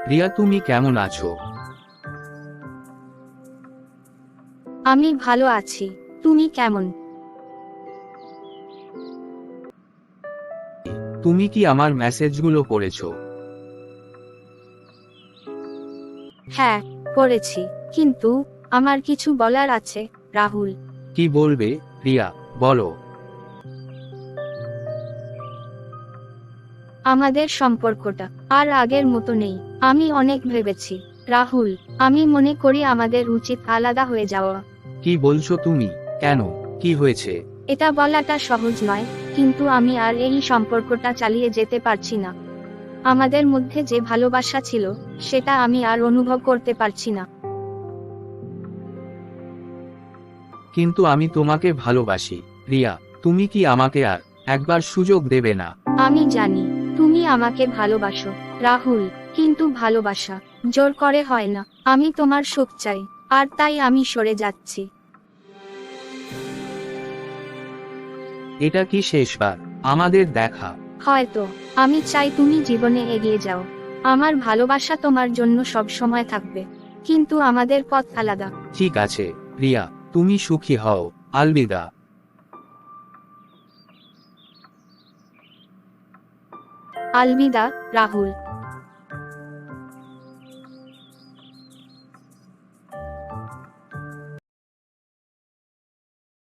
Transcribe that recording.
রিয়া, তুমি কেমন আছো? আমি ভালো আছি। তুমি কেমন? তুমি কি আমার মেসেজগুলো পড়েছো? হ্যাঁ, পড়েছি। কিন্তু আমার কিছু বলার আছে, রাহুল। কি বলবে, রিয়া? বলো। আমাদের সম্পর্কটা আর আগের মতো নেই। আমি অনেক ভেবেছি, রাহুল। আমি মনে করি আমাদের উচিত আলাদা হয়ে যাওয়া। কি বলছো তুমি? কেন? কি হয়েছে? এটা বলাটা সহজ নয়, কিন্তু আমি আর এই সম্পর্কটা চালিয়ে যেতে পারছি না। আমাদের মধ্যে যে ভালোবাসা ছিল, সেটা আমি আর অনুভব করতে পারছি না। কিন্তু আমি তোমাকে ভালোবাসি, রিয়া। তুমি কি আমাকে আর একবার সুযোগ দেবে না? আমি জানি তুমি আমাকে ভালোবাসো, রাহুল। কিন্তু ভালোবাসা জোর করে হয় না। আমি তোমার সুখ চাই, আর তাই আমি সরে যাচ্ছি। এটা কি শেষবার আমাদের দেখা? হয়তো। আমি চাই তুমি জীবনে এগিয়ে যাও। আমার ভালোবাসা তোমার জন্য সব সময় থাকবে। কিন্তু আমাদের পথ আলাদা। ঠিক আছে, রিয়া। তুমি সুখী হও। আলবিদা। আলবিদা, রাহুল।